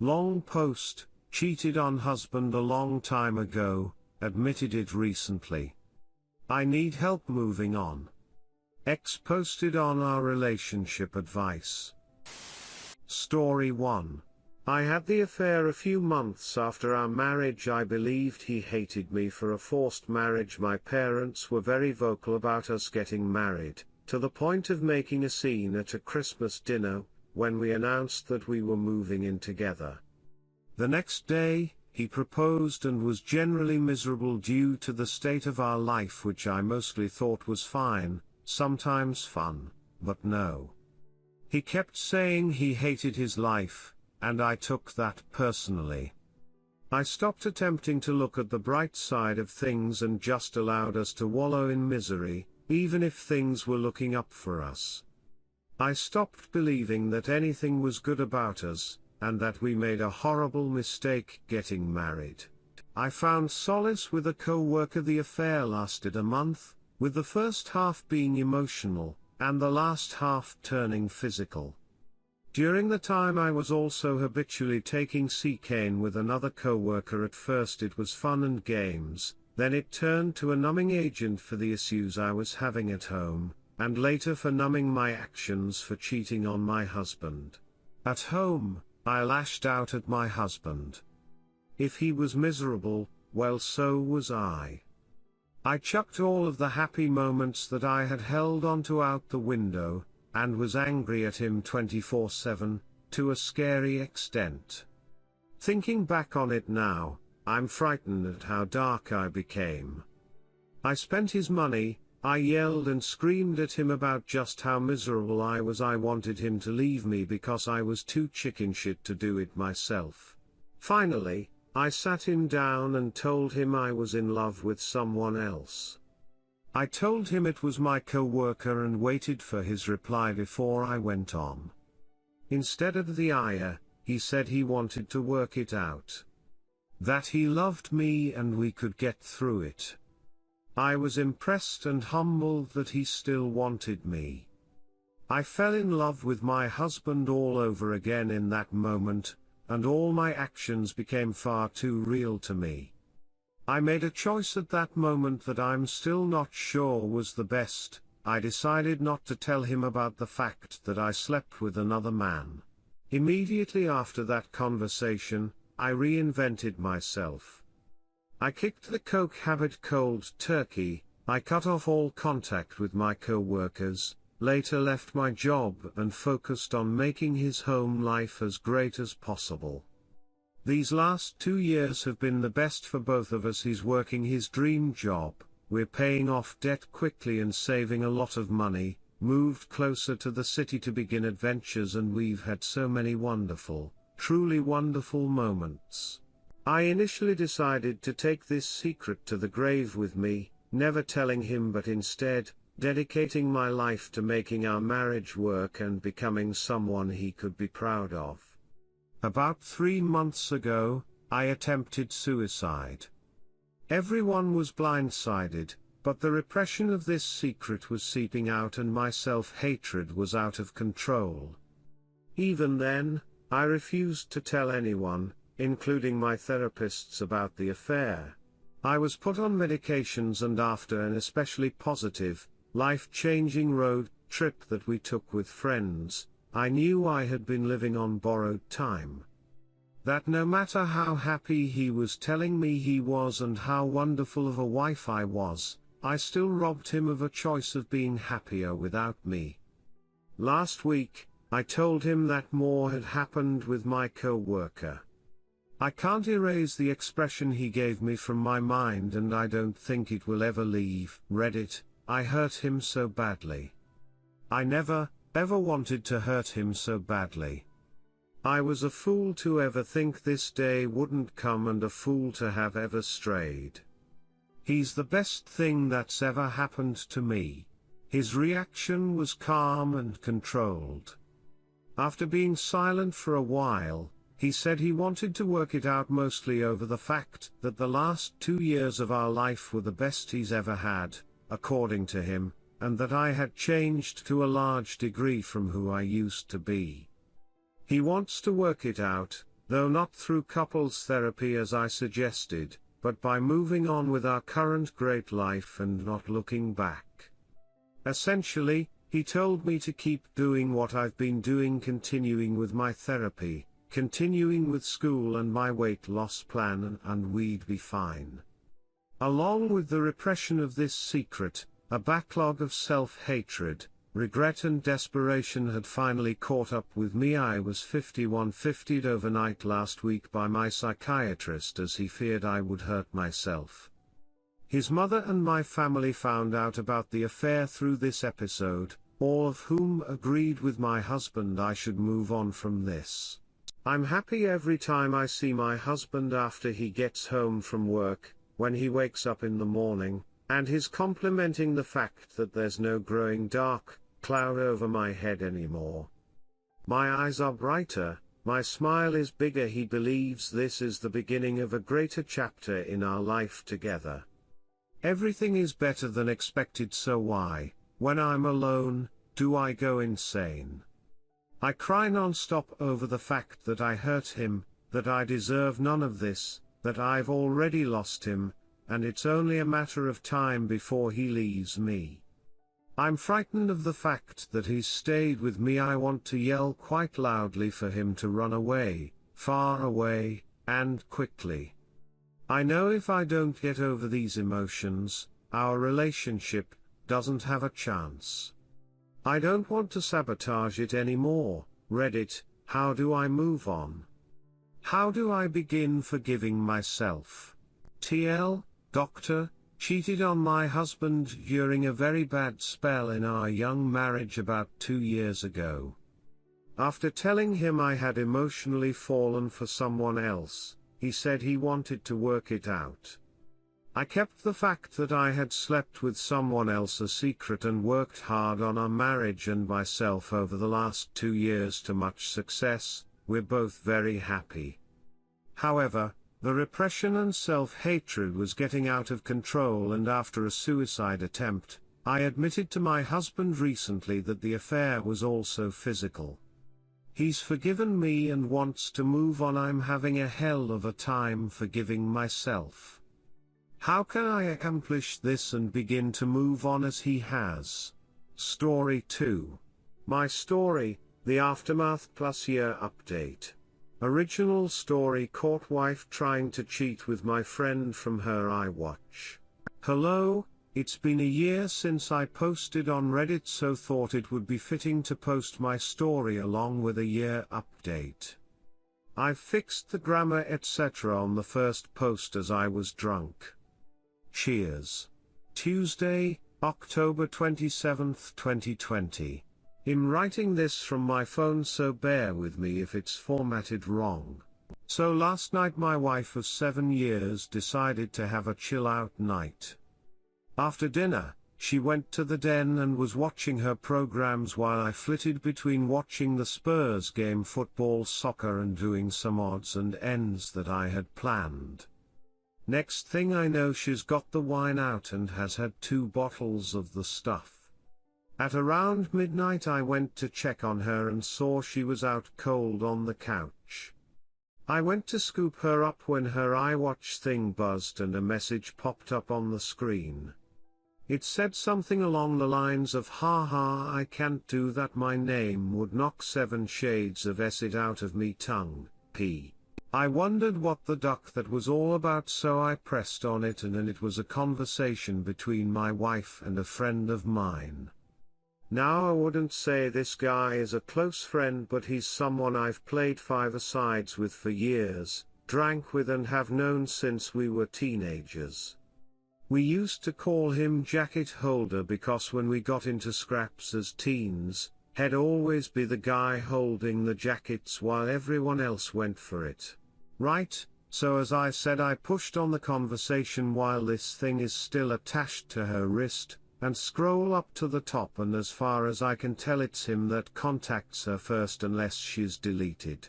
Long post, cheated on husband a long time ago, admitted it recently. I need help moving on. Ex posted on our relationship advice. Story 1. I had the affair a few months after our marriage. I believed he hated me for a forced marriage. My parents were very vocal about us getting married, to the point of making a scene at a Christmas dinner, when we announced that we were moving in together. The next day, he proposed and was generally miserable due to the state of our life, which I mostly thought was fine, sometimes fun, but no. He kept saying he hated his life, and I took that personally. I stopped attempting to look at the bright side of things and just allowed us to wallow in misery, even if things were looking up for us. I stopped believing that anything was good about us, and that we made a horrible mistake getting married. I found solace with a co-worker. The affair lasted a month, with the first half being emotional, and the last half turning physical. During the time I was also habitually taking cocaine with another co-worker. At first it was fun and games, then it turned to a numbing agent for the issues I was having at home, and later for numbing my actions for cheating on my husband. At home, I lashed out at my husband. If he was miserable, well, so was I. I chucked all of the happy moments that I had held onto out the window, and was angry at him 24/7, to a scary extent. Thinking back on it now, I'm frightened at how dark I became. I spent his money. I yelled and screamed at him about just how miserable I was. I wanted him to leave me because I was too chicken shit to do it myself. Finally, I sat him down and told him I was in love with someone else. I told him it was my co-worker and waited for his reply before I went on. Instead of the ire, he said he wanted to work it out. That he loved me and we could get through it. I was impressed and humbled that he still wanted me. I fell in love with my husband all over again in that moment, and all my actions became far too real to me. I made a choice at that moment that I'm still not sure was the best. I decided not to tell him about the fact that I slept with another man. Immediately after that conversation, I reinvented myself. I kicked the coke habit cold turkey. I cut off all contact with my co-workers, later left my job and focused on making his home life as great as possible. These last 2 years have been the best for both of us. He's working his dream job, we're paying off debt quickly and saving a lot of money, moved closer to the city to begin adventures, and we've had so many wonderful, truly wonderful moments. I initially decided to take this secret to the grave with me, never telling him, but instead, dedicating my life to making our marriage work and becoming someone he could be proud of. About 3 months ago, I attempted suicide. Everyone was blindsided, but the repression of this secret was seeping out and my self-hatred was out of control. Even then, I refused to tell anyone, including my therapists, about the affair. I was put on medications, and after an especially positive, life-changing road trip that we took with friends, I knew I had been living on borrowed time. That no matter how happy he was telling me he was and how wonderful of a wife I was, I still robbed him of a choice of being happier without me. Last week, I told him that more had happened with my co-worker. I can't erase the expression he gave me from my mind, and I don't think it will ever leave. Reddit, I hurt him so badly. I never, ever wanted to hurt him so badly. I was a fool to ever think this day wouldn't come, and a fool to have ever strayed. He's the best thing that's ever happened to me. His reaction was calm and controlled. After being silent for a while, he said he wanted to work it out, mostly over the fact that the last 2 years of our life were the best he's ever had, according to him, and that I had changed to a large degree from who I used to be. He wants to work it out, though not through couples therapy as I suggested, but by moving on with our current great life and not looking back. Essentially, he told me to keep doing what I've been doing, continuing with my therapy, continuing with school and my weight loss plan, and we'd be fine. Along with the repression of this secret, a backlog of self-hatred, regret and desperation had finally caught up with me. I was 51-50'd overnight last week by my psychiatrist as he feared I would hurt myself. His mother and my family found out about the affair through this episode, all of whom agreed with my husband I should move on from this. I'm happy every time I see my husband after he gets home from work, when he wakes up in the morning, and he's complimenting the fact that there's no growing dark cloud over my head anymore. My eyes are brighter, my smile is bigger. He believes this is the beginning of a greater chapter in our life together. Everything is better than expected, so why, when I'm alone, do I go insane? I cry non-stop over the fact that I hurt him, that I deserve none of this, that I've already lost him, and it's only a matter of time before he leaves me. I'm frightened of the fact that he's stayed with me. I want to yell quite loudly for him to run away, far away, and quickly. I know if I don't get over these emotions, our relationship doesn't have a chance. I don't want to sabotage it anymore. Reddit, how do I move on? How do I begin forgiving myself? TL, doctor, cheated on my husband during a very bad spell in our young marriage about 2 years ago. After telling him I had emotionally fallen for someone else, he said he wanted to work it out. I kept the fact that I had slept with someone else a secret and worked hard on our marriage and myself over the last 2 years to much success. We're both very happy. However, the repression and self-hatred was getting out of control, and after a suicide attempt, I admitted to my husband recently that the affair was also physical. He's forgiven me and wants to move on. I'm having a hell of a time forgiving myself. How can I accomplish this and begin to move on as he has? Story 2. My story, the aftermath plus year update. Original story: caught wife trying to cheat with my friend from her iWatch. Hello, it's been a year since I posted on Reddit, so thought it would be fitting to post my story along with a year update. I've fixed the grammar etc. on the first post as I was drunk. Cheers. Tuesday, October 27, 2020. I'm writing this from my phone, so bear with me if it's formatted wrong. So last night my wife of 7 years decided to have a chill out night. After dinner, she went to the den and was watching her programs while I flitted between watching the Spurs game, football, soccer, and doing some odds and ends that I had planned. Next thing I know, she's got the wine out and has had 2 bottles of the stuff. At around midnight I went to check on her and saw she was out cold on the couch. I went to scoop her up when her iWatch thing buzzed and a message popped up on the screen. It said something along the lines of, "Haha, I can't do that, my name would knock 7 shades of acid out of me tongue, p." I wondered what the duck that was all about, so I pressed on it, and it was a conversation between my wife and a friend of mine. Now I wouldn't say this guy is a close friend, but he's someone I've played 5-a-sides with for years, drank with and have known since we were teenagers. We used to call him Jacket Holder because when we got into scraps as teens, he'd always be the guy holding the jackets while everyone else went for it. Right, so as I said, I pushed on the conversation while this thing is still attached to her wrist, and scroll up to the top, and as far as I can tell it's him that contacts her first unless she's deleted.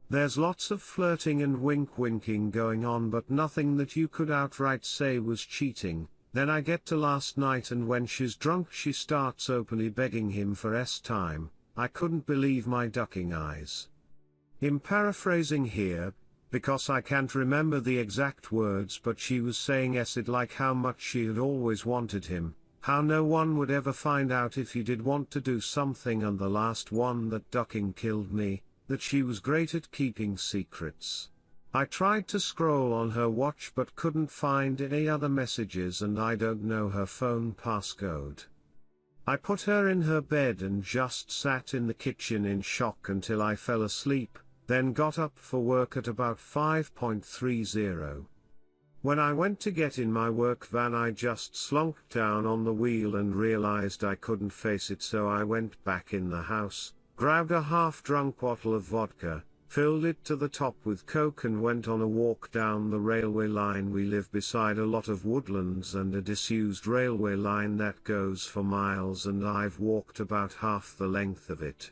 There's lots of flirting and wink-winking going on, but nothing that you could outright say was cheating. Then I get to last night, and when she's drunk she starts openly begging him for time. I couldn't believe my ducking eyes. I'm paraphrasing here, because I can't remember the exact words, but she was saying it like how much she had always wanted him, how no one would ever find out if you did want to do something, and the last one that ducking killed me, that she was great at keeping secrets. I tried to scroll on her watch but couldn't find any other messages, and I don't know her phone passcode. I put her in her bed and just sat in the kitchen in shock until I fell asleep, then got up for work at about 5:30. When I went to get in my work van, I just slumped down on the wheel and realized I couldn't face it, so I went back in the house, grabbed a half-drunk bottle of vodka, filled it to the top with Coke, and went on a walk down the railway line. We live beside a lot of woodlands and a disused railway line that goes for miles, and I've walked about half the length of it.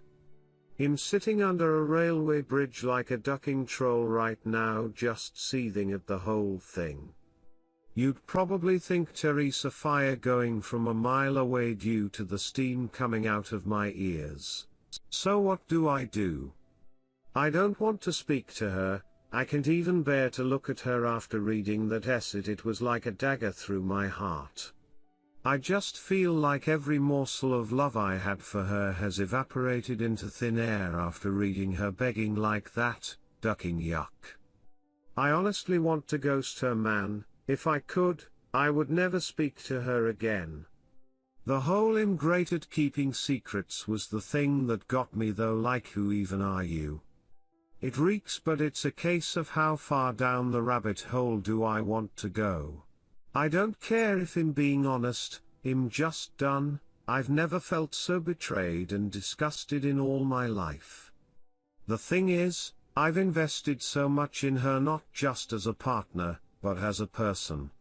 I'm sitting under a railway bridge like a ducking troll right now, just seething at the whole thing. You'd probably think Teresa fire going from a mile away due to the steam coming out of my ears. So what do? I don't want to speak to her. I can't even bear to look at her after reading that essay. It was like a dagger through my heart. I just feel like every morsel of love I had for her has evaporated into thin air after reading her begging like that, ducking yuck. I honestly want to ghost her, man. If I could, I would never speak to her again. The whole I'm great at keeping secrets was the thing that got me though, like who even are you? It reeks, but it's a case of how far down the rabbit hole do I want to go. I don't care if I'm being honest, I'm just done. I've never felt so betrayed and disgusted in all my life. The thing is, I've invested so much in her, not just as a partner, but as a person.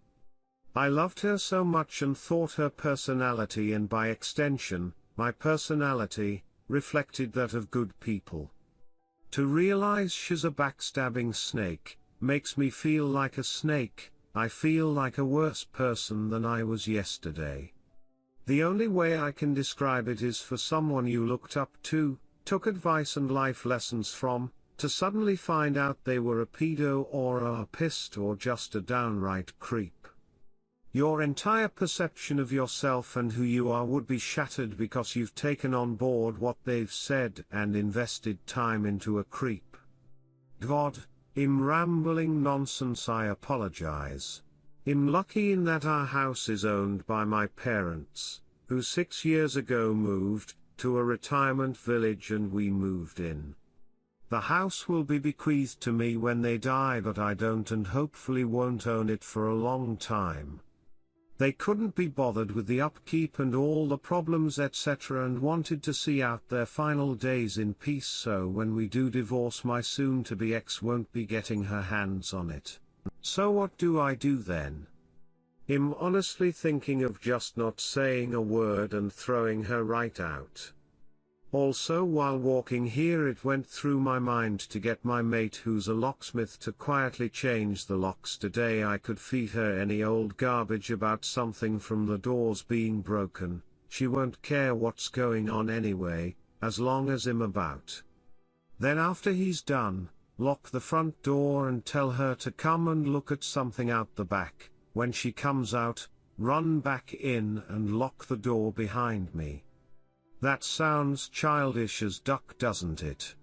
I loved her so much and thought her personality, and by extension, my personality, reflected that of good people. To realize she's a backstabbing snake, makes me feel like a snake. I feel like a worse person than I was yesterday. The only way I can describe it is for someone you looked up to, took advice and life lessons from, to suddenly find out they were a pedo or a pissed or just a downright creep. Your entire perception of yourself and who you are would be shattered because you've taken on board what they've said and invested time into a creep. God. I'm rambling nonsense, I apologize. I'm lucky in that our house is owned by my parents, who 6 years ago moved to a retirement village and we moved in. The house will be bequeathed to me when they die, but I don't and hopefully won't own it for a long time. They couldn't be bothered with the upkeep and all the problems etc. and wanted to see out their final days in peace, so when we do divorce, my soon-to-be ex won't be getting her hands on it. So what do then? I'm honestly thinking of just not saying a word and throwing her right out. Also, while walking here, it went through my mind to get my mate, who's a locksmith, to quietly change the locks today. I could feed her any old garbage about something from the doors being broken. She won't care what's going on anyway, as long as I'm about. Then after he's done, lock the front door and tell her to come and look at something out the back. When she comes out, run back in and lock the door behind me. That sounds childish as duck, doesn't it?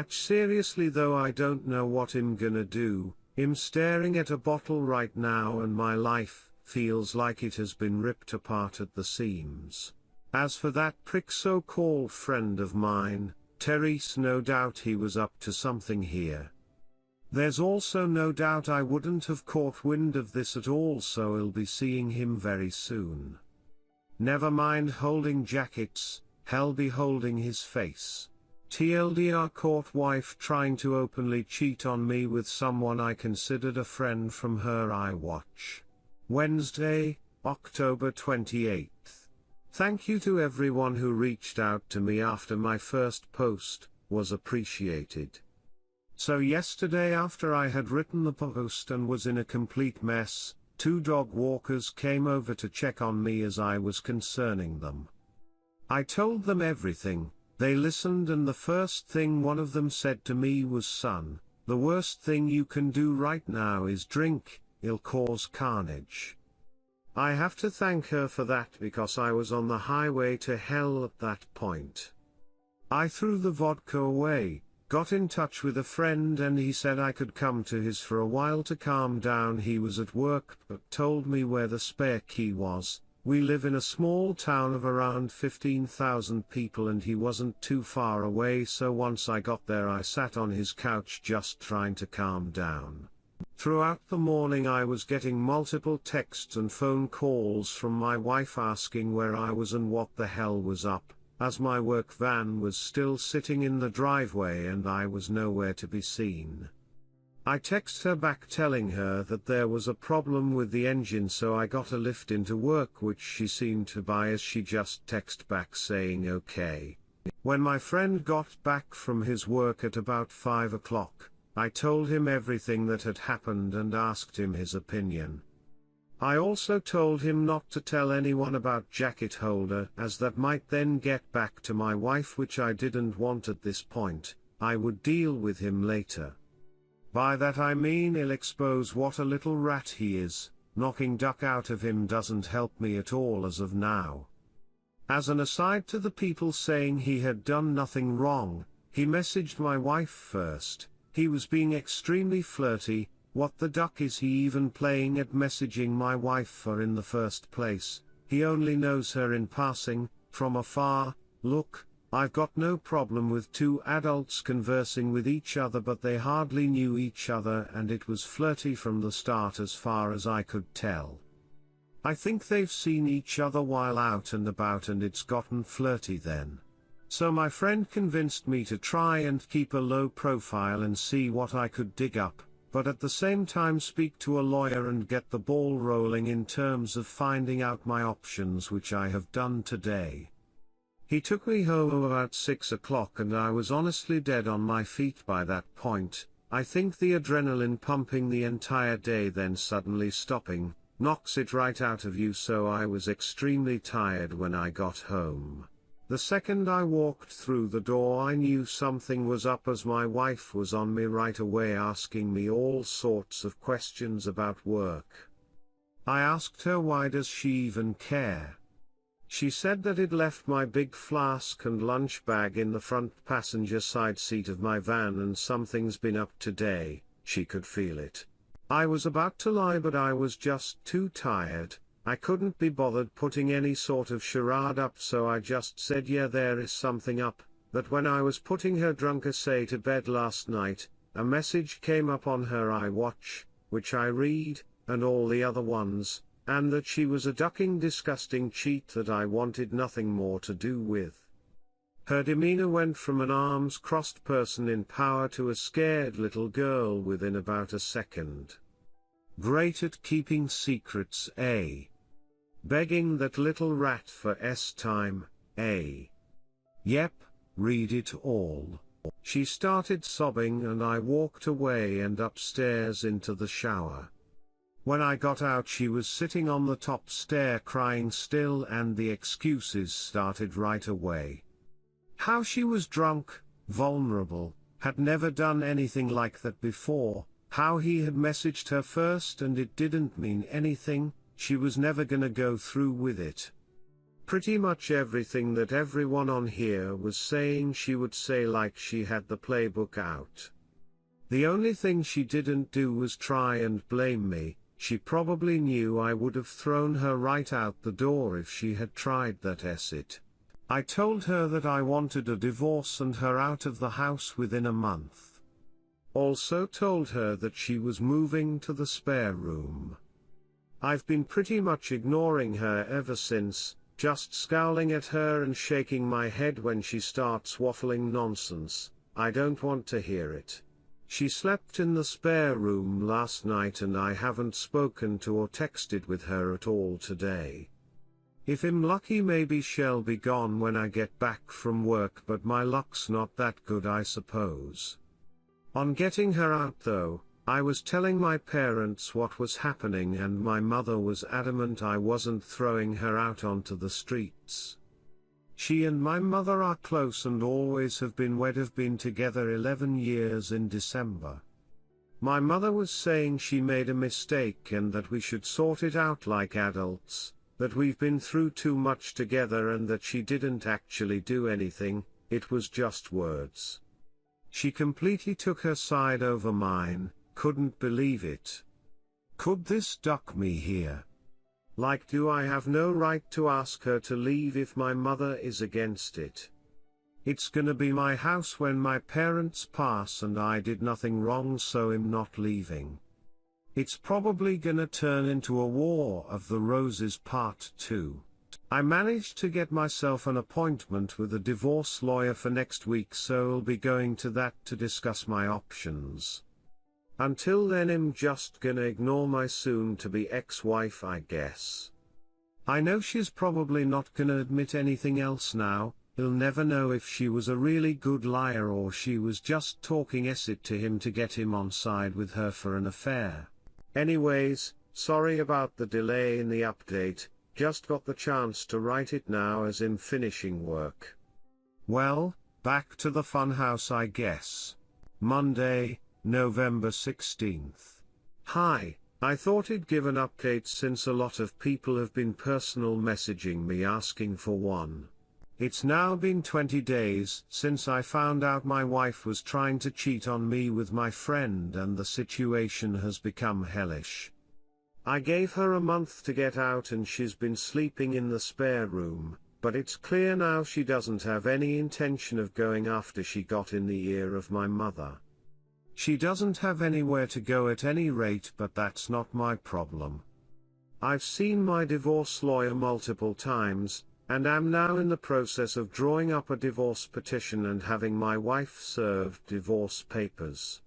Seriously though, I don't know what I'm gonna do. I'm staring at a bottle right now and my life feels like it has been ripped apart at the seams. As for that prick so-called friend of mine, Therese, no doubt he was up to something here. There's also no doubt I wouldn't have caught wind of this at all, so I'll be seeing him very soon. Never mind holding jackets, hell be holding his face. TLDR, caught wife trying to openly cheat on me with someone I considered a friend from her iWatch. Wednesday, October 28th. Thank you to everyone who reached out to me after my first post, was appreciated. So yesterday, after I had written the post and was in a complete mess, 2 dog walkers came over to check on me as I was concerning them. I told them everything, They listened, and the first thing one of them said to me was, "Son, the worst thing you can do right now is drink, it'll cause carnage." I have to thank her for that, because I was on the highway to hell at that point. I threw the vodka away, got in touch with a friend, and he said I could come to his for a while to calm down. He was at work but told me where the spare key was. We live in a small town of around 15,000 people and he wasn't too far away, so once I got there I sat on his couch just trying to calm down. Throughout the morning I was getting multiple texts and phone calls from my wife asking where I was and what the hell was up, as my work van was still sitting in the driveway and I was nowhere to be seen. I texted her back telling her that there was a problem with the engine, so I got a lift into work, which she seemed to buy as she just texted back saying okay. When my friend got back from his work at about 5 o'clock, I told him everything that had happened and asked him his opinion. I also told him not to tell anyone about jacket holder, as that might then get back to my wife, which I didn't want at this point. I would deal with him later. By that I mean he'll expose what a little rat he is. Knocking duck out of him doesn't help me at all as of now. As an aside to the people saying he had done nothing wrong, he messaged my wife first. He was being extremely flirty. What the duck is he even playing at messaging my wife for in the first place? He only knows her in passing, from afar. Look, I've got no problem with two adults conversing with each other, but they hardly knew each other and it was flirty from the start as far as I could tell. I think they've seen each other while out and about and it's gotten flirty then. So my friend convinced me to try and keep a low profile and see what I could dig up, but at the same time speak to a lawyer and get the ball rolling in terms of finding out my options, which I have done today. He took me home about 6 o'clock and I was honestly dead on my feet by that point. I think the adrenaline pumping the entire day then suddenly stopping, knocks it right out of you, so I was extremely tired when I got home. The second I walked through the door I knew something was up, as my wife was on me right away asking me all sorts of questions about work. I asked her why does she even care. She said that it left my big flask and lunch bag in the front passenger side seat of my van and something's been up today. She could feel it. I was about to lie, but I was just too tired. I couldn't be bothered putting any sort of charade up, so I just said yeah, there is something up. That when I was putting her drunk assay to bed last night, a message came up on her iWatch, which I read, and all the other ones, and that she was a ducking disgusting cheat that I wanted nothing more to do with. Her demeanor went from an arms-crossed person in power to a scared little girl within about a second. Great at keeping secrets, eh? Begging that little rat for time, eh? Yep, read it all. She started sobbing and I walked away and upstairs into the shower. When I got out she was sitting on the top stair crying still, and the excuses started right away. How she was drunk, vulnerable, had never done anything like that before, how he had messaged her first and it didn't mean anything, she was never gonna go through with it. Pretty much everything that everyone on here was saying she would say, like she had the playbook out. The only thing she didn't do was try and blame me. She probably knew I would have thrown her right out the door if she had tried that it. I told her that I wanted a divorce and her out of the house within a month. Also told her that she was moving to the spare room. I've been pretty much ignoring her ever since, just scowling at her and shaking my head when she starts waffling nonsense. I don't want to hear it. She slept in the spare room last night and I haven't spoken to or texted with her at all today. If I'm lucky maybe she'll be gone when I get back from work, but my luck's not that good, I suppose. On getting her out though, I was telling my parents what was happening and my mother was adamant I wasn't throwing her out onto the streets. She and my mother are close and always have been together 11 years in December. My mother was saying she made a mistake and that we should sort it out like adults, that we've been through too much together and that she didn't actually do anything, it was just words. She completely took her side over mine, couldn't believe it. Could this duck me here? Like, do I have no right to ask her to leave if my mother is against it? It's gonna be my house when my parents pass and I did nothing wrong, so I'm not leaving. It's probably gonna turn into a War of the Roses Part 2. I managed to get myself an appointment with a divorce lawyer for next week, so I'll be going to that to discuss my options. Until then I'm just gonna ignore my soon-to-be ex-wife, I guess. I know she's probably not gonna admit anything else now. He'll never know if she was a really good liar or she was just talking acid to him to get him on side with her for an affair. Anyways, sorry about the delay in the update, just got the chance to write it now as I'm finishing work. Well, back to the funhouse I guess. Monday, November 16th. Hi, I thought I'd give an update since a lot of people have been personal messaging me asking for one. It's now been 20 days since I found out my wife was trying to cheat on me with my friend and the situation has become hellish. I gave her a month to get out and she's been sleeping in the spare room, but it's clear now she doesn't have any intention of going after she got in the ear of my mother. She doesn't have anywhere to go at any rate, but that's not my problem. I've seen my divorce lawyer multiple times, and am now in the process of drawing up a divorce petition and having my wife served divorce papers.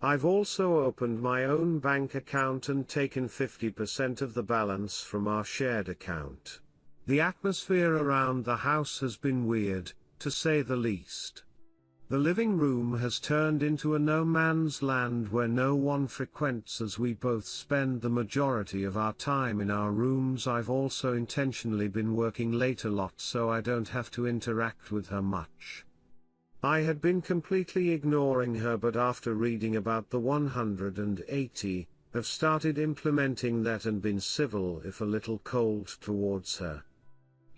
I've also opened my own bank account and taken 50% of the balance from our shared account. The atmosphere around the house has been weird, to say the least. The living room has turned into a no-man's land where no one frequents as we both spend the majority of our time in our rooms. I've also intentionally been working late a lot so I don't have to interact with her much. I had been completely ignoring her, but after reading about the 180, have started implementing that and been civil if a little cold towards her.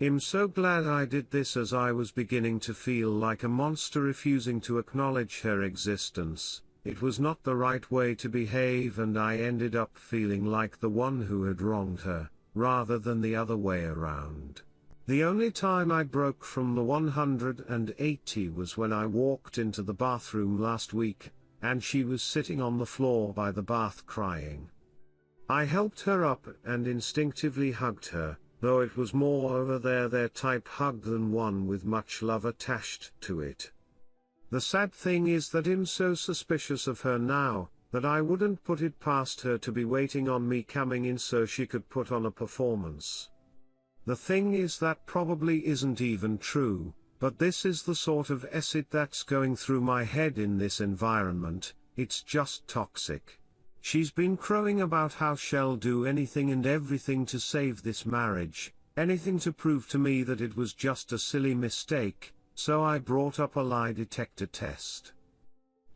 I'm so glad I did this as I was beginning to feel like a monster refusing to acknowledge her existence. It was not the right way to behave and I ended up feeling like the one who had wronged her, rather than the other way around. The only time I broke from the 180 was when I walked into the bathroom last week, and she was sitting on the floor by the bath crying. I helped her up and instinctively hugged her, though it was more over their type hug than one with much love attached to it. The sad thing is that I'm so suspicious of her now, that I wouldn't put it past her to be waiting on me coming in so she could put on a performance. The thing is that probably isn't even true, but this is the sort of acid that's going through my head in this environment. It's just toxic. She's been crowing about how she'll do anything and everything to save this marriage, anything to prove to me that it was just a silly mistake, so I brought up a lie detector test.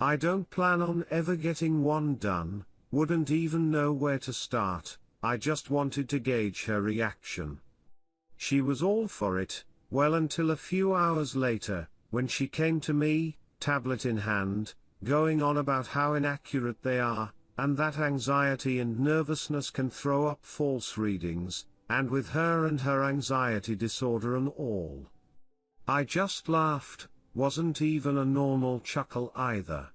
I don't plan on ever getting one done, wouldn't even know where to start, I just wanted to gauge her reaction. She was all for it, well until a few hours later, when she came to me, tablet in hand, going on about how inaccurate they are, and that anxiety and nervousness can throw up false readings, and with her and her anxiety disorder and all. I just laughed, wasn't even a normal chuckle either.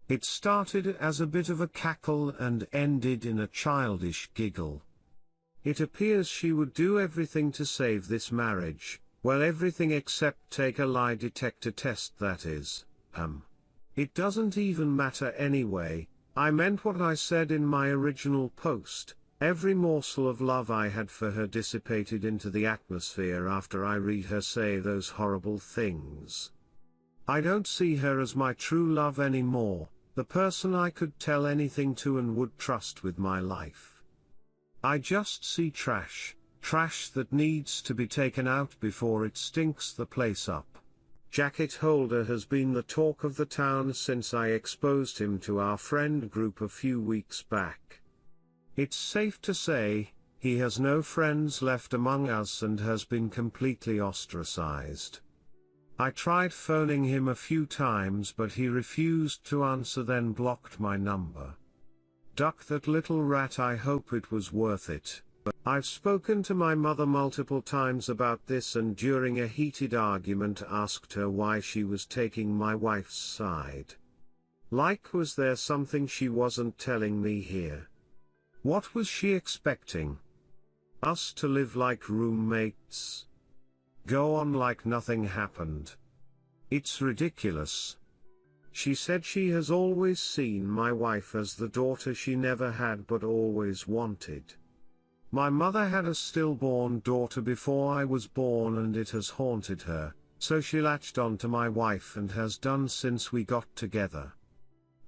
It started as a bit of a cackle and ended in a childish giggle. It appears she would do everything to save this marriage, well everything except take a lie detector test, that is. It doesn't even matter anyway. I meant what I said in my original post. Every morsel of love I had for her dissipated into the atmosphere after I read her say those horrible things. I don't see her as my true love anymore, the person I could tell anything to and would trust with my life. I just see trash, Trash that needs to be taken out before it stinks the place up. Jacket holder has been the talk of the town since I exposed him to our friend group a few weeks back. It's safe to say, he has no friends left among us and has been completely ostracized. I tried phoning him a few times but he refused to answer, then blocked my number. Duck that little rat, I hope it was worth it. I've spoken to my mother multiple times about this and during a heated argument asked her why she was taking my wife's side. Like, was there something she wasn't telling me here? What was she expecting? Us to live like roommates? Go on like nothing happened? It's ridiculous. She said she has always seen my wife as the daughter she never had but always wanted. My mother had a stillborn daughter before I was born and it has haunted her, so she latched on to my wife and has done since we got together.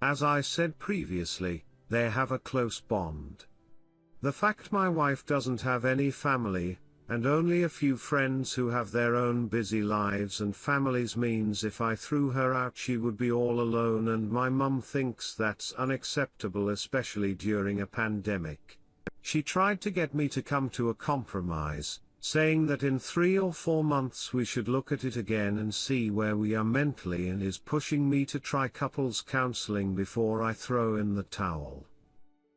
As I said previously, they have a close bond. The fact my wife doesn't have any family, and only a few friends who have their own busy lives and families means if I threw her out she would be all alone, and my mum thinks that's unacceptable, especially during a pandemic. She tried to get me to come to a compromise, saying that in 3 or 4 months we should look at it again and see where we are mentally, and is pushing me to try couples counseling before I throw in the towel.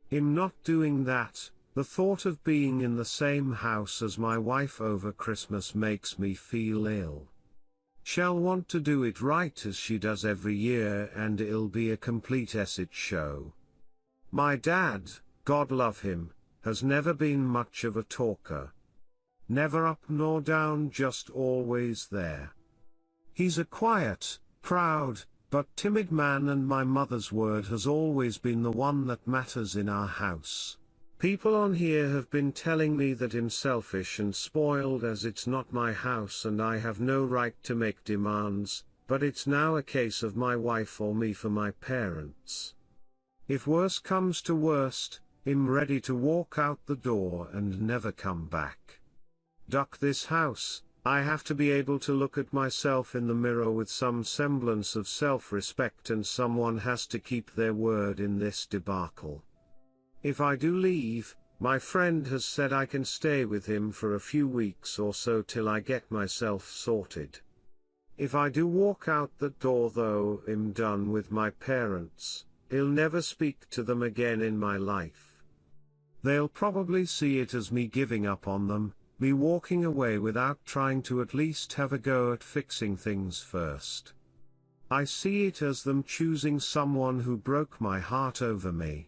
In not doing that, the thought of being in the same house as my wife over Christmas makes me feel ill. She'll want to do it right as she does every year and it'll be a complete shit show. My dad, God love him, has never been much of a talker. Never up nor down, just always there. He's a quiet, proud, but timid man, and my mother's word has always been the one that matters in our house. People on here have been telling me that I'm selfish and spoiled as it's not my house and I have no right to make demands, but it's now a case of my wife or me for my parents. If worse comes to worst, I'm ready to walk out the door and never come back. Duck this house. I have to be able to look at myself in the mirror with some semblance of self-respect, and someone has to keep their word in this debacle. If I do leave, my friend has said I can stay with him for a few weeks or so till I get myself sorted. If I do walk out that door though, I'm done with my parents. I'll never speak to them again in my life. They'll probably see it as me giving up on them, me walking away without trying to at least have a go at fixing things first. I see it as them choosing someone who broke my heart over me.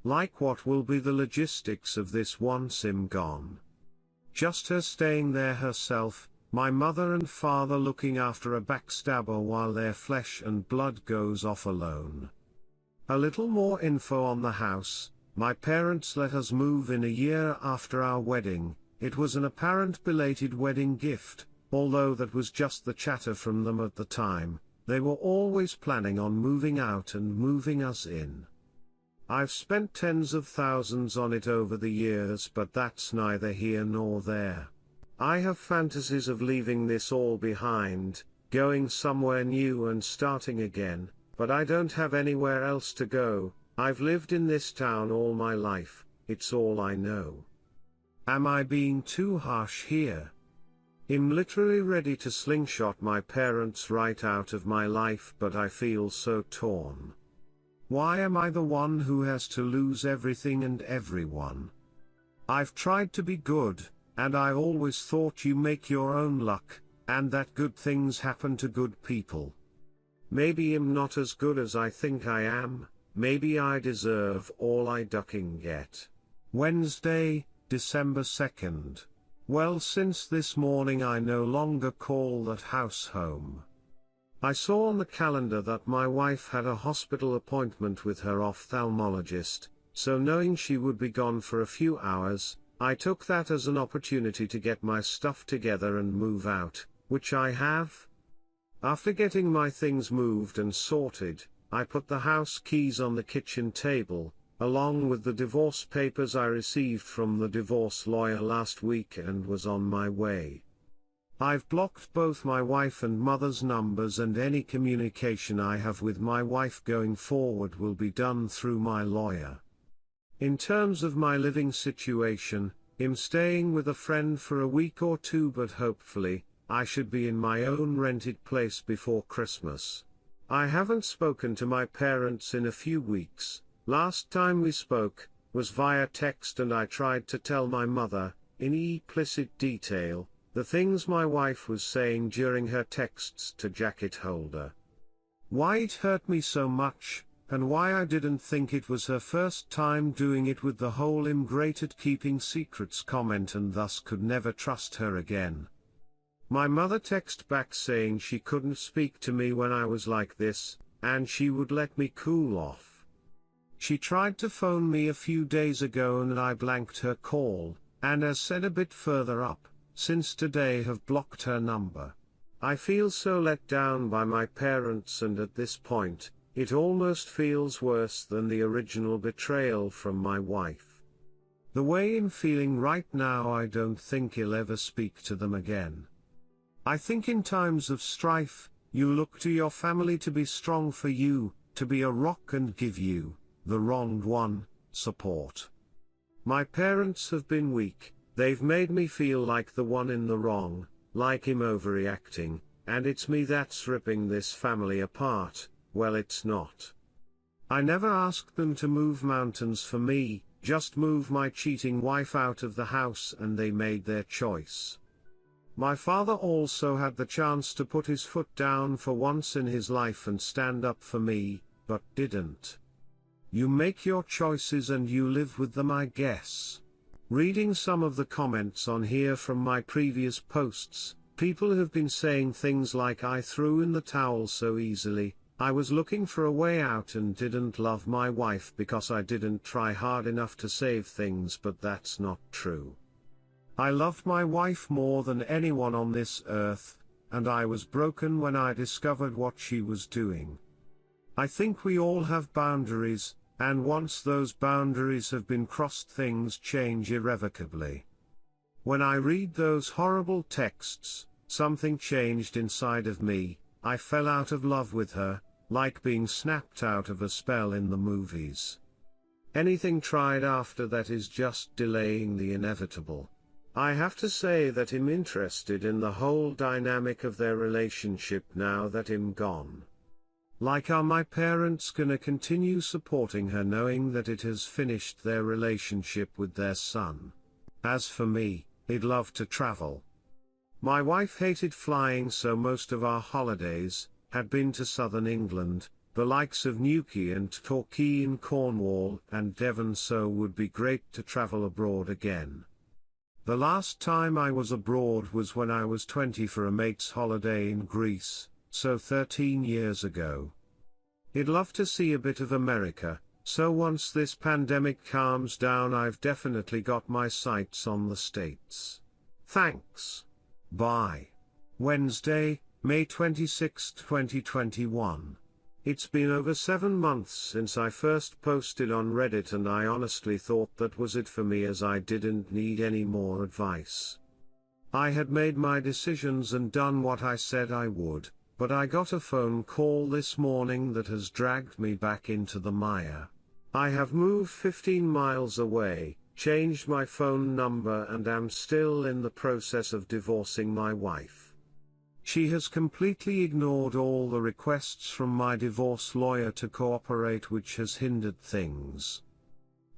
Like, what will be the logistics of this once I'm gone? Just her staying there herself, my mother and father looking after a backstabber while their flesh and blood goes off alone. A little more info on the house. My parents let us move in a year after our wedding. It was an apparent belated wedding gift, although that was just the chatter from them at the time. They were always planning on moving out and moving us in. I've spent tens of thousands on it over the years, but that's neither here nor there. I have fantasies of leaving this all behind, going somewhere new and starting again, but I don't have anywhere else to go. I've lived in this town all my life, it's all I know. Am I being too harsh here? I'm literally ready to slingshot my parents right out of my life, but I feel so torn. Why am I the one who has to lose everything and everyone? I've tried to be good, and I always thought you make your own luck, and that good things happen to good people. Maybe I'm not as good as I think I am. Maybe I deserve all I ducking get. Wednesday, December 2nd. Well, since this morning I no longer call that house home. I saw on the calendar that my wife had a hospital appointment with her ophthalmologist, so knowing she would be gone for a few hours, I took that as an opportunity to get my stuff together and move out, which I have. After getting my things moved and sorted, I put the house keys on the kitchen table, along with the divorce papers I received from the divorce lawyer last week, and was on my way. I've blocked both my wife and mother's numbers, and any communication I have with my wife going forward will be done through my lawyer. In terms of my living situation, I'm staying with a friend for a week or two, but hopefully, I should be in my own rented place before Christmas. I haven't spoken to my parents in a few weeks. Last time we spoke was via text, and I tried to tell my mother, in explicit detail, the things my wife was saying during her texts to Jacket Holder. Why it hurt me so much, and why I didn't think it was her first time doing it with the whole "I'm great at keeping secrets" comment, and thus could never trust her again. My mother texted back saying she couldn't speak to me when I was like this, and she would let me cool off. She tried to phone me a few days ago and I blanked her call, and as said a bit further up, since today have blocked her number. I feel so let down by my parents, and at this point, it almost feels worse than the original betrayal from my wife. The way I'm feeling right now, I don't think I'll ever speak to them again. I think in times of strife, you look to your family to be strong for you, to be a rock and give you, the wronged one, support. My parents have been weak, they've made me feel like the one in the wrong, like I'm overreacting, and it's me that's ripping this family apart. Well, it's not. I never asked them to move mountains for me, just move my cheating wife out of the house, and they made their choice. My father also had the chance to put his foot down for once in his life and stand up for me, but didn't. You make your choices and you live with them, I guess. Reading some of the comments on here from my previous posts, people have been saying things like, I threw in the towel so easily, I was looking for a way out and didn't love my wife because I didn't try hard enough to save things, but that's not true. I loved my wife more than anyone on this earth, and I was broken when I discovered what she was doing. I think we all have boundaries, and once those boundaries have been crossed, things change irrevocably. When I read those horrible texts, something changed inside of me. I fell out of love with her, like being snapped out of a spell in the movies. Anything tried after that is just delaying the inevitable. I have to say that I'm interested in the whole dynamic of their relationship now that I'm gone. Like, are my parents gonna continue supporting her knowing that it has finished their relationship with their son? As for me, I'd love to travel. My wife hated flying, so most of our holidays had been to southern England, the likes of Newquay and Torquay in Cornwall and Devon, so would be great to travel abroad again. The last time I was abroad was when I was 20 for a mate's holiday in Greece, so 13 years ago. I'd love to see a bit of America, so once this pandemic calms down, I've definitely got my sights on the States. Thanks. Bye. Wednesday, May 26, 2021. It's been over 7 months since I first posted on Reddit, and I honestly thought that was it for me, as I didn't need any more advice. I had made my decisions and done what I said I would, but I got a phone call this morning that has dragged me back into the mire. I have moved 15 miles away, changed my phone number, and am still in the process of divorcing my wife. She has completely ignored all the requests from my divorce lawyer to cooperate, which has hindered things.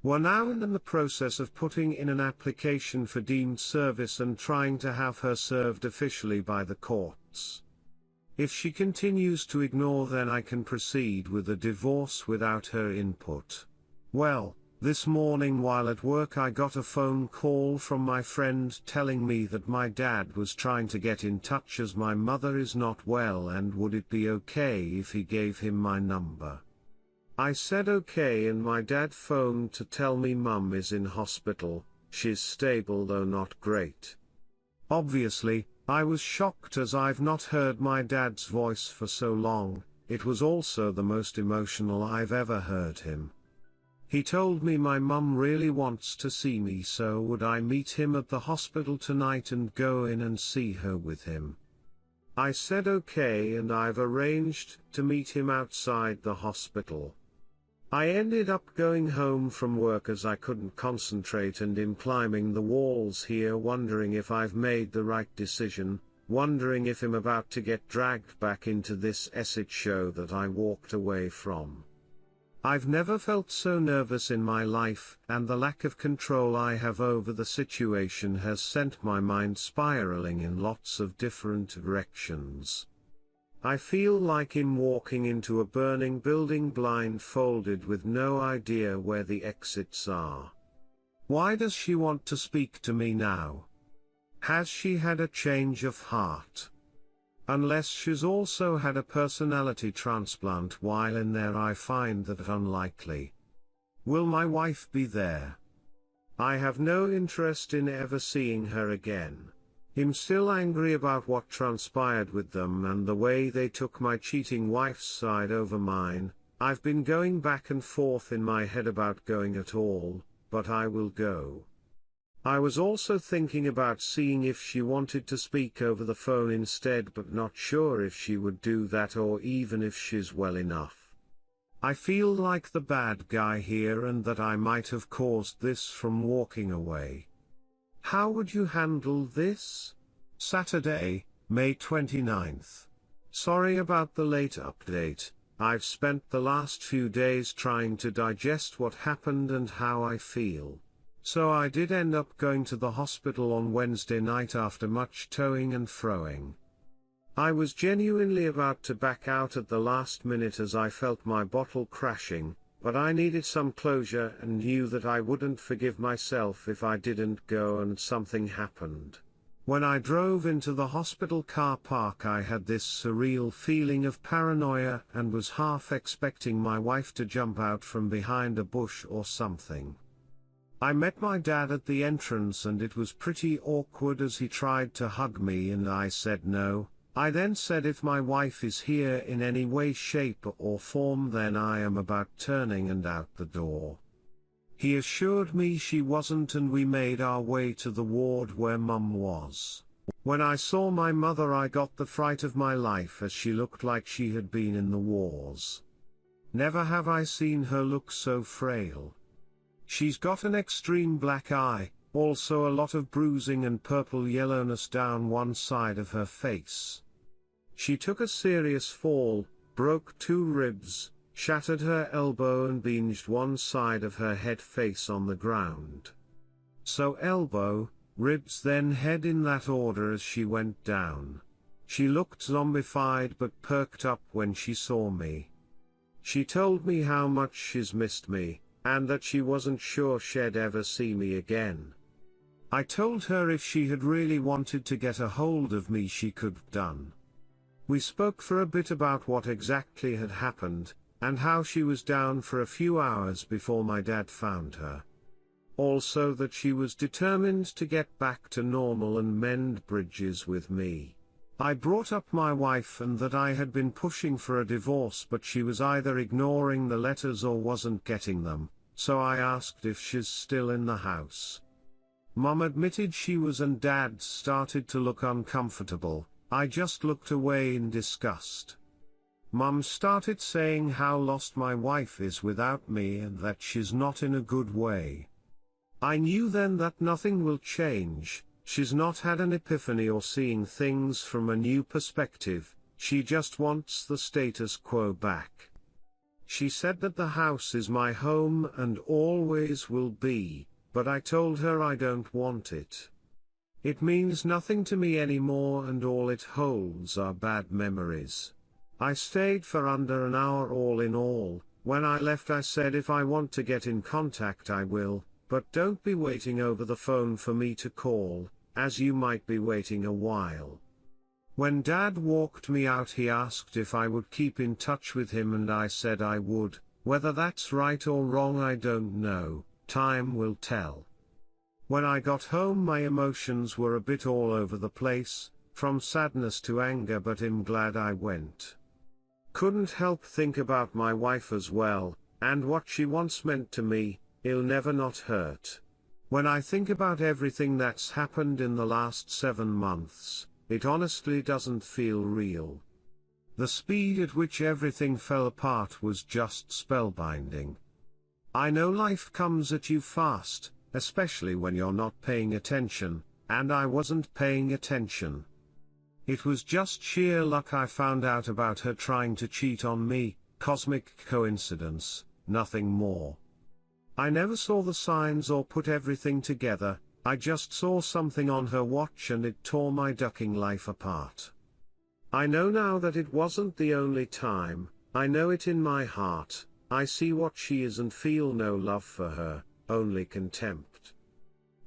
We're now in the process of putting in an application for deemed service and trying to have her served officially by the courts. If she continues to ignore, then I can proceed with a divorce without her input. Well, this morning while at work I got a phone call from my friend telling me that my dad was trying to get in touch as my mother is not well, and would it be okay if he gave him my number. I said okay, and my dad phoned to tell me mum is in hospital, she's stable though not great. Obviously, I was shocked as I've not heard my dad's voice for so long. It was also the most emotional I've ever heard him. He told me my mum really wants to see me, so would I meet him at the hospital tonight and go in and see her with him. I said okay, and I've arranged to meet him outside the hospital. I ended up going home from work as I couldn't concentrate and am climbing the walls here, wondering if I've made the right decision, wondering if I'm about to get dragged back into this shit show that I walked away from. I've never felt so nervous in my life, and the lack of control I have over the situation has sent my mind spiraling in lots of different directions. I feel like I'm walking into a burning building blindfolded with no idea where the exits are. Why does she want to speak to me now? Has she had a change of heart? Unless she's also had a personality transplant while in there, I find that unlikely. Will my wife be there? I have no interest in ever seeing her again. I'm still angry about what transpired with them and the way they took my cheating wife's side over mine. I've been going back and forth in my head about going at all, but I will go. I was also thinking about seeing if she wanted to speak over the phone instead, but not sure if she would do that or even if she's well enough. I feel like the bad guy here and that I might have caused this from walking away. How would you handle this? Saturday, May 29th. Sorry about the late update. I've spent the last few days trying to digest what happened and how I feel. So I did end up going to the hospital on Wednesday night after much toing and froing. I was genuinely about to back out at the last minute as I felt my bottle crashing, but I needed some closure and knew that I wouldn't forgive myself if I didn't go and something happened. When I drove into the hospital car park, I had this surreal feeling of paranoia and was half expecting my wife to jump out from behind a bush or something. I met my dad at the entrance and it was pretty awkward as he tried to hug me and I said no. I then said if my wife is here in any way, shape or form, then I am about turning and out the door. He assured me she wasn't and we made our way to the ward where Mum was. When I saw my mother, I got the fright of my life as she looked like she had been in the wars. Never have I seen her look so frail. She's got an extreme black eye, also a lot of bruising and purple yellowness down one side of her face. She took a serious fall, broke 2 ribs, shattered her elbow and binged one side of her head face on the ground. So elbow, ribs then head in that order as she went down. She looked zombified but perked up when she saw me. She told me how much she's missed me, and that she wasn't sure she'd ever see me again. I told her if she had really wanted to get a hold of me she could have done. We spoke for a bit about what exactly had happened, and how she was down for a few hours before my dad found her. Also that she was determined to get back to normal and mend bridges with me. I brought up my wife and that I had been pushing for a divorce, but she was either ignoring the letters or wasn't getting them, so I asked if she's still in the house. Mum admitted she was and Dad started to look uncomfortable. I just looked away in disgust. Mum started saying how lost my wife is without me and that she's not in a good way. I knew then that nothing will change. She's not had an epiphany or seeing things from a new perspective, she just wants the status quo back. She said that the house is my home and always will be, but I told her I don't want it. It means nothing to me anymore and all it holds are bad memories. I stayed for under an hour all in all. When I left I said if I want to get in contact I will, but don't be waiting over the phone for me to call, as you might be waiting a while. When Dad walked me out he asked if I would keep in touch with him and I said I would. Whether that's right or wrong I don't know, time will tell. When I got home my emotions were a bit all over the place, from sadness to anger, but I'm glad I went. Couldn't help think about my wife as well, and what she once meant to me, it'll never not hurt. When I think about everything that's happened in the last 7 months, it honestly doesn't feel real. The speed at which everything fell apart was just spellbinding. I know life comes at you fast, especially when you're not paying attention, and I wasn't paying attention. It was just sheer luck I found out about her trying to cheat on me, cosmic coincidence, nothing more. I never saw the signs or put everything together, I just saw something on her watch and it tore my ducking life apart. I know now that it wasn't the only time, I know it in my heart, I see what she is and feel no love for her, only contempt.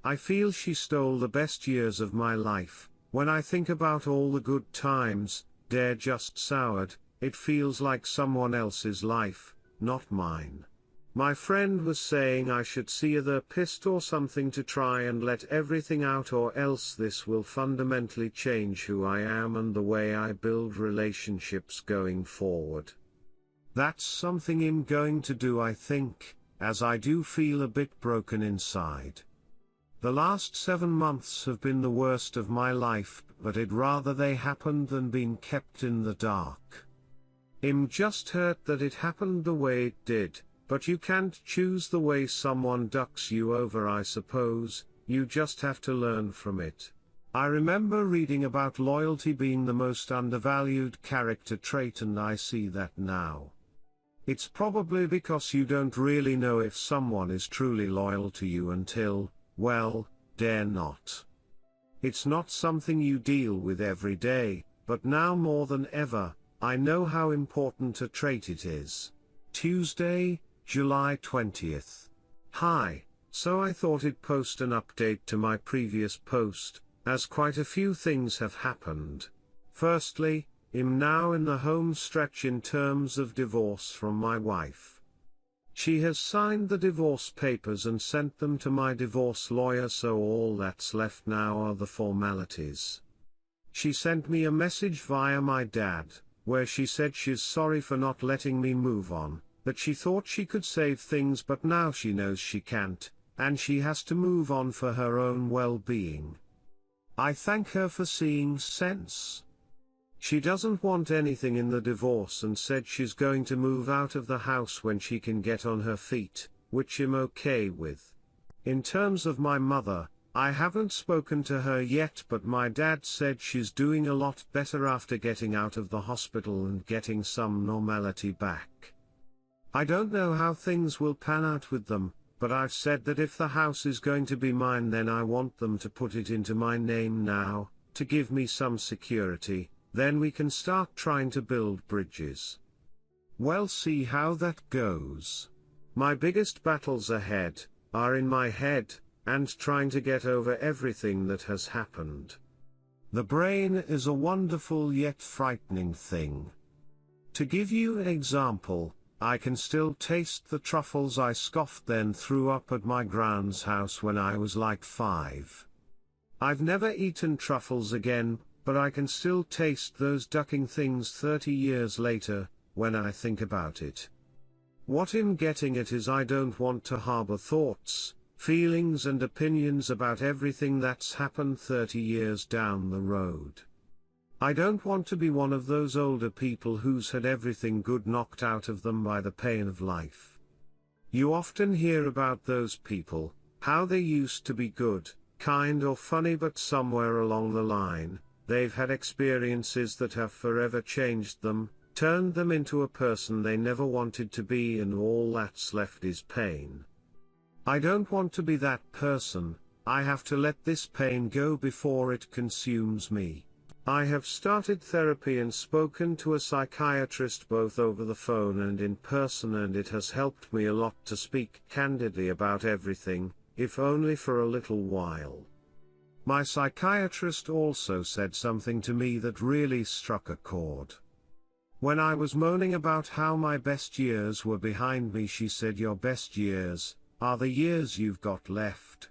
I feel she stole the best years of my life. When I think about all the good times, they're just soured, it feels like someone else's life, not mine. My friend was saying I should see her pissed or something to try and let everything out, or else this will fundamentally change who I am and the way I build relationships going forward. That's something I'm going to do, I think, as I do feel a bit broken inside. The last 7 months have been the worst of my life, but I'd rather they happened than been kept in the dark. I'm just hurt that it happened the way it did. But you can't choose the way someone ducks you over, I suppose, you just have to learn from it. I remember reading about loyalty being the most undervalued character trait, and I see that now. It's probably because you don't really know if someone is truly loyal to you until, well, they're not. It's not something you deal with every day, but now more than ever, I know how important a trait it is. Tuesday, July 20th. Hi, so I thought I'd post an update to my previous post, as quite a few things have happened. Firstly, I'm now in the home stretch in terms of divorce from my wife. She has signed the divorce papers and sent them to my divorce lawyer, so all that's left now are the formalities. She sent me a message via my dad, where she said she's sorry for not letting me move on, that she thought she could save things but now she knows she can't, and she has to move on for her own well-being. I thank her for seeing sense. She doesn't want anything in the divorce and said she's going to move out of the house when she can get on her feet, which I'm okay with. In terms of my mother, I haven't spoken to her yet, but my dad said she's doing a lot better after getting out of the hospital and getting some normality back. I don't know how things will pan out with them, but I've said that if the house is going to be mine, then I want them to put it into my name now, to give me some security, then we can start trying to build bridges. We'll see how that goes. My biggest battles ahead are in my head, and trying to get over everything that has happened. The brain is a wonderful yet frightening thing. To give you an example, I can still taste the truffles I scoffed then threw up at my grand's house when I was like 5. I've never eaten truffles again, but I can still taste those ducking things 30 years later, when I think about it. What I'm getting at is I don't want to harbor thoughts, feelings and opinions about everything that's happened 30 years down the road. I don't want to be one of those older people who's had everything good knocked out of them by the pain of life. You often hear about those people, how they used to be good, kind or funny, but somewhere along the line, they've had experiences that have forever changed them, turned them into a person they never wanted to be, and all that's left is pain. I don't want to be that person. I have to let this pain go before it consumes me. I have started therapy and spoken to a psychiatrist both over the phone and in person, and it has helped me a lot to speak candidly about everything, if only for a little while. My psychiatrist also said something to me that really struck a chord. When I was moaning about how my best years were behind me, she said, "Your best years are the years you've got left."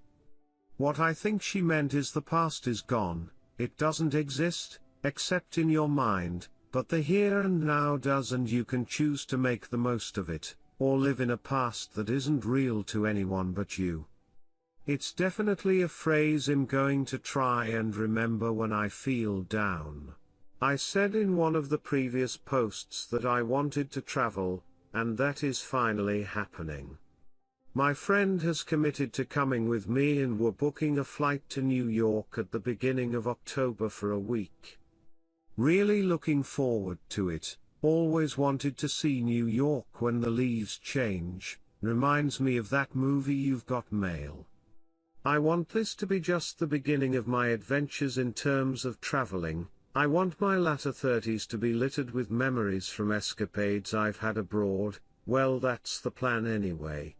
What I think she meant is the past is gone. It doesn't exist, except in your mind, but the here and now does, and you can choose to make the most of it, or live in a past that isn't real to anyone but you. It's definitely a phrase I'm going to try and remember when I feel down. I said in one of the previous posts that I wanted to travel, and that is finally happening. My friend has committed to coming with me and we're booking a flight to New York at the beginning of October for a week. Really looking forward to it. Always wanted to see New York when the leaves change. Reminds me of that movie You've Got Mail. I want this to be just the beginning of my adventures in terms of traveling. I want my latter 30s to be littered with memories from escapades I've had abroad. Well, that's the plan anyway.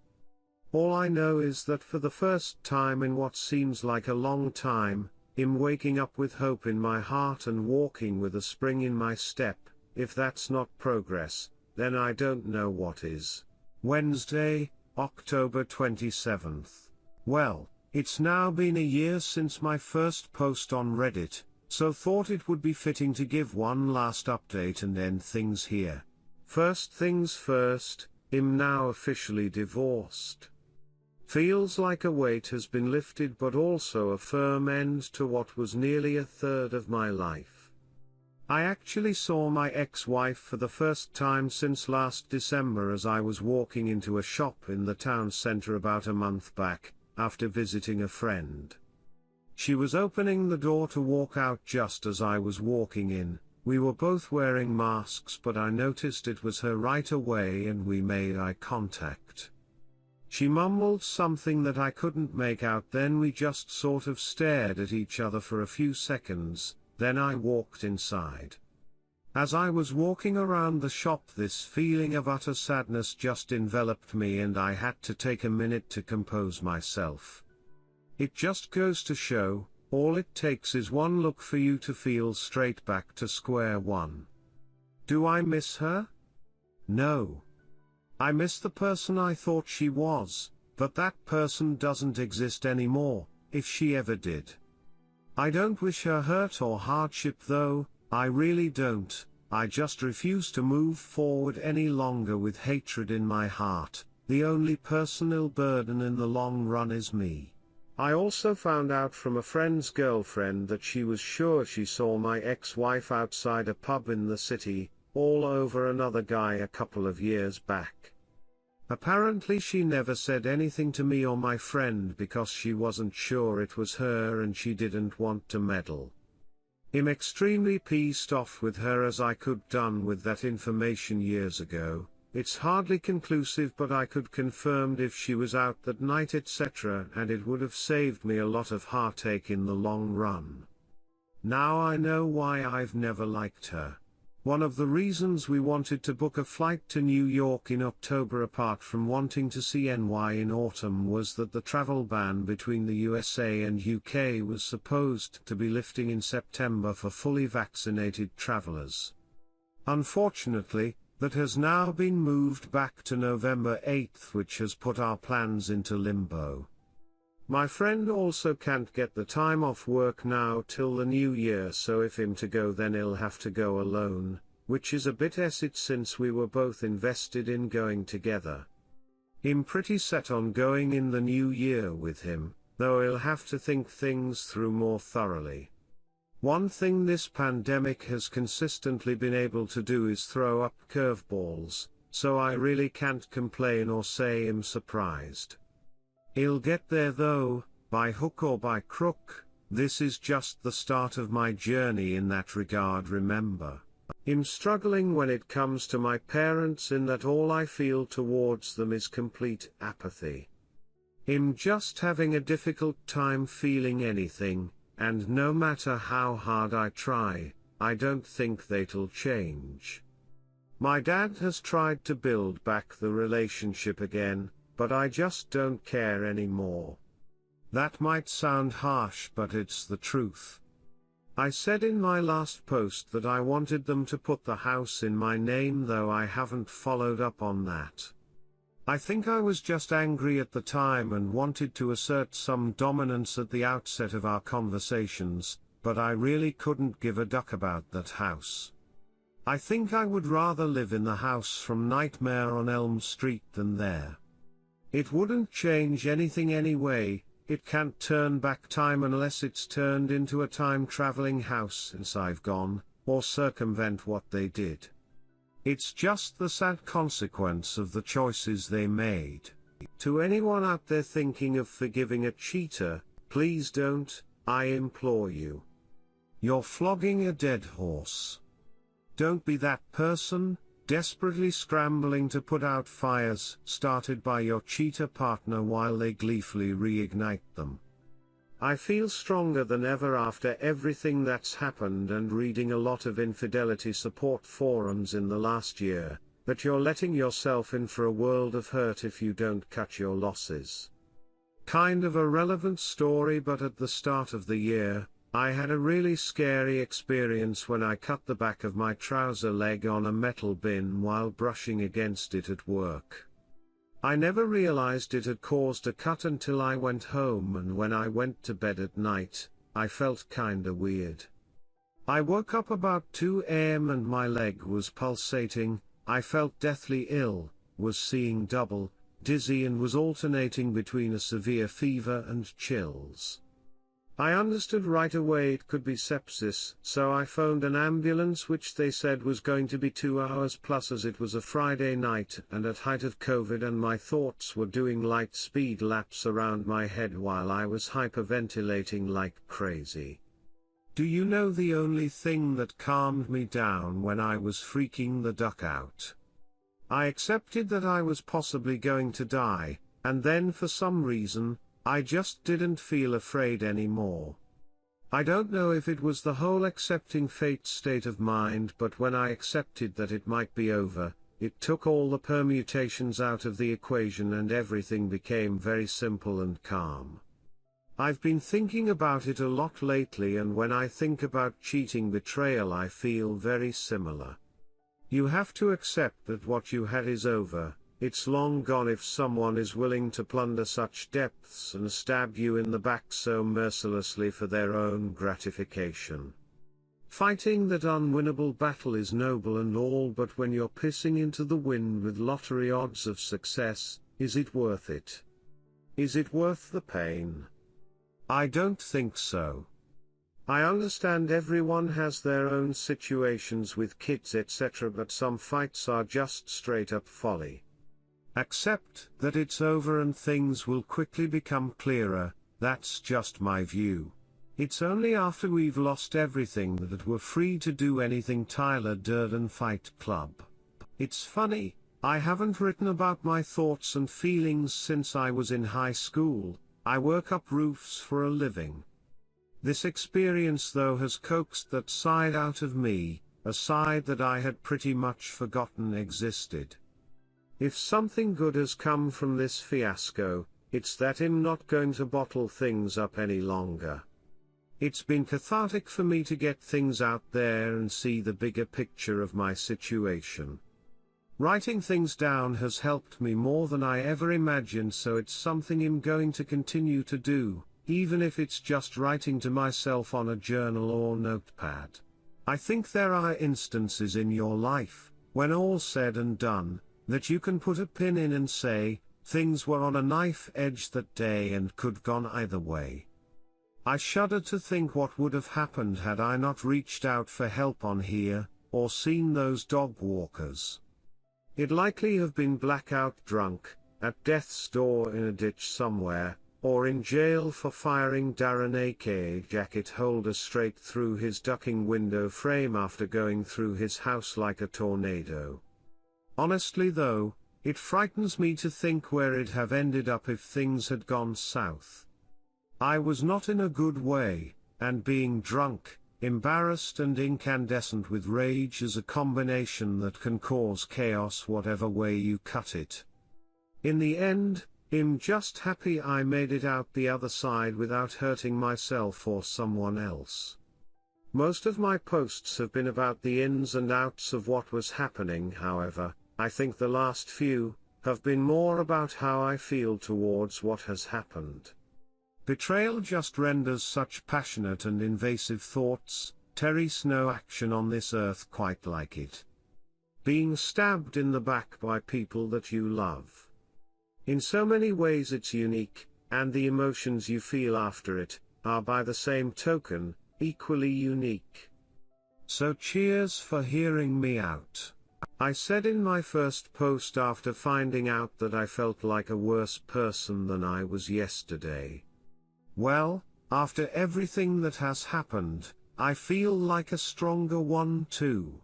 All I know is that for the first time in what seems like a long time, I'm waking up with hope in my heart and walking with a spring in my step. If that's not progress, then I don't know what is. Wednesday, October 27th. Well, it's now been a year since my first post on Reddit, so thought it would be fitting to give one last update and end things here. First things first, I'm now officially divorced. Feels like a weight has been lifted, but also a firm end to what was nearly a third of my life. I actually saw my ex-wife for the first time since last December as I was walking into a shop in the town center about a month back, after visiting a friend. She was opening the door to walk out just as I was walking in. We were both wearing masks, but I noticed it was her right away and we made eye contact. She mumbled something that I couldn't make out, then we just sort of stared at each other for a few seconds, then I walked inside. As I was walking around the shop, this feeling of utter sadness just enveloped me and I had to take a minute to compose myself. It just goes to show, all it takes is one look for you to feel straight back to square one. Do I miss her? No. I miss the person I thought she was, but that person doesn't exist anymore, if she ever did. I don't wish her hurt or hardship though, I really don't. I just refuse to move forward any longer with hatred in my heart. The only personal burden in the long run is me. I also found out from a friend's girlfriend that she was sure she saw my ex-wife outside a pub in the city, all over another guy a couple of years back. Apparently she never said anything to me or my friend because she wasn't sure it was her and she didn't want to meddle. I'm extremely pissed off with her as I could done with that information years ago. It's hardly conclusive, but I could confirm if she was out that night etc., and it would have saved me a lot of heartache in the long run. Now I know why I've never liked her. One of the reasons we wanted to book a flight to New York in October, apart from wanting to see NY in autumn, was that the travel ban between the USA and UK was supposed to be lifting in September for fully vaccinated travelers. Unfortunately, that has now been moved back to November 8th, which has put our plans into limbo. My friend also can't get the time off work now till the new year, so if him to go then he'll have to go alone, which is a bit acid since we were both invested in going together. I'm pretty set on going in the new year with him, though he'll have to think things through more thoroughly. One thing this pandemic has consistently been able to do is throw up curveballs, so I really can't complain or say I'm surprised. He'll get there though, by hook or by crook. This is just the start of my journey in that regard. Remember, I'm struggling when it comes to my parents in that all I feel towards them is complete apathy. I'm just having a difficult time feeling anything, and no matter how hard I try, I don't think that'll change. My dad has tried to build back the relationship again, but I just don't care anymore. That might sound harsh, but it's the truth. I said in my last post that I wanted them to put the house in my name, though I haven't followed up on that. I think I was just angry at the time and wanted to assert some dominance at the outset of our conversations, but I really couldn't give a duck about that house. I think I would rather live in the house from Nightmare on Elm Street than there. It wouldn't change anything anyway. It can't turn back time unless it's turned into a time-traveling house since I've gone, or circumvent what they did. It's just the sad consequence of the choices they made. To anyone out there thinking of forgiving a cheater, please don't, I implore you. You're flogging a dead horse. Don't be that person, desperately scrambling to put out fires started by your cheater partner while they gleefully reignite them. I feel stronger than ever after everything that's happened and reading a lot of infidelity support forums in the last year, that you're letting yourself in for a world of hurt if you don't cut your losses. Kind of a relevant story, but at the start of the year, I had a really scary experience when I cut the back of my trouser leg on a metal bin while brushing against it at work. I never realized it had caused a cut until I went home, and when I went to bed at night, I felt kinda weird. I woke up about 2 a.m. and my leg was pulsating. I felt deathly ill, was seeing double, dizzy, and was alternating between a severe fever and chills. I understood right away it could be sepsis, so I phoned an ambulance, which they said was going to be 2 hours plus, as it was a Friday night and at height of COVID, and my thoughts were doing light speed laps around my head while I was hyperventilating like crazy. Do you know the only thing that calmed me down when I was freaking the duck out? I accepted that I was possibly going to die, and then for some reason, I just didn't feel afraid anymore. I don't know if it was the whole accepting fate state of mind, but when I accepted that it might be over, it took all the permutations out of the equation and everything became very simple and calm. I've been thinking about it a lot lately, and when I think about cheating betrayal I feel very similar. You have to accept that what you had is over. It's long gone if someone is willing to plunder such depths and stab you in the back so mercilessly for their own gratification. Fighting that unwinnable battle is noble and all, but when you're pissing into the wind with lottery odds of success, is it worth it? Is it worth the pain? I don't think so. I understand everyone has their own situations with kids etc., but some fights are just straight up folly. Accept that it's over and things will quickly become clearer. That's just my view. It's only after we've lost everything that we're free to do anything. Tyler Durden, Fight Club. It's funny, I haven't written about my thoughts and feelings since I was in high school. I work up roofs for a living. This experience though has coaxed that side out of me, a side that I had pretty much forgotten existed. If something good has come from this fiasco, it's that I'm not going to bottle things up any longer. It's been cathartic for me to get things out there and see the bigger picture of my situation. Writing things down has helped me more than I ever imagined, so it's something I'm going to continue to do, even if it's just writing to myself on a journal or notepad. I think there are instances in your life, when all's said and done, that you can put a pin in and say, things were on a knife edge that day and could gone either way. I shudder to think what would have happened had I not reached out for help on here, or seen those dog walkers. It'd likely have been blackout drunk, at death's door in a ditch somewhere, or in jail for firing Darren aka jacket holder straight through his ducking window frame after going through his house like a tornado. Honestly though, it frightens me to think where it'd have ended up if things had gone south. I was not in a good way, and being drunk, embarrassed and incandescent with rage is a combination that can cause chaos whatever way you cut it. In the end, I'm just happy I made it out the other side without hurting myself or someone else. Most of my posts have been about the ins and outs of what was happening, however, I think the last few have been more about how I feel towards what has happened. Betrayal just renders such passionate and invasive thoughts, There's no action on this earth quite like it. Being stabbed in the back by people that you love. In so many ways it's unique, and the emotions you feel after it, are by the same token, equally unique. So cheers for hearing me out. I said in my first post after finding out that I felt like a worse person than I was yesterday. Well, after everything that has happened, I feel like a stronger one too.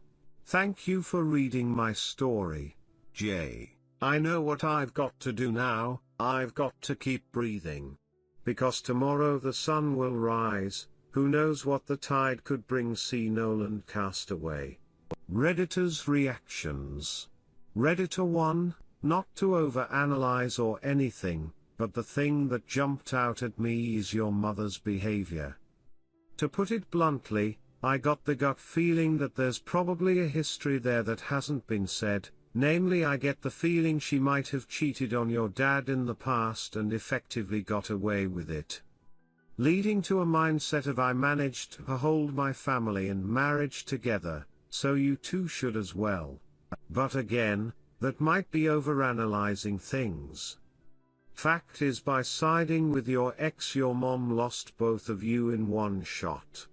Thank you for reading my story, Jay. I know what I've got to do now. I've got to keep breathing. Because tomorrow the sun will rise, who knows what the tide could bring. See Nolan Castaway. Redditors' reactions. Redditor 1, not to overanalyze or anything, but the thing that jumped out at me is your mother's behavior. To put it bluntly, I got the gut feeling that there's probably a history there that hasn't been said, namely I get the feeling she might have cheated on your dad in the past and effectively got away with it. Leading to a mindset of I managed to hold my family and marriage together, so you too should as well. But again, that might be overanalyzing things. Fact is, by siding with your ex, your mom lost both of you in one shot.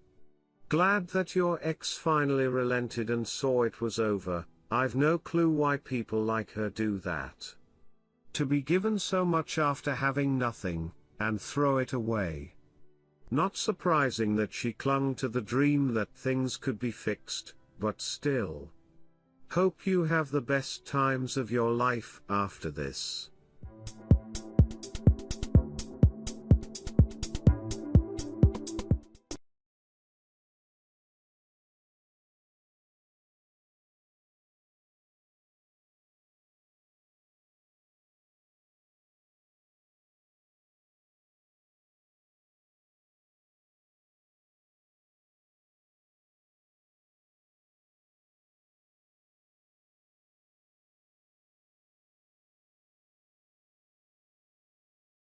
Glad that your ex finally relented and saw it was over. I've no clue why people like her do that. To be given so much after having nothing, and throw it away. Not surprising that she clung to the dream that things could be fixed, but still. Hope you have the best times of your life after this.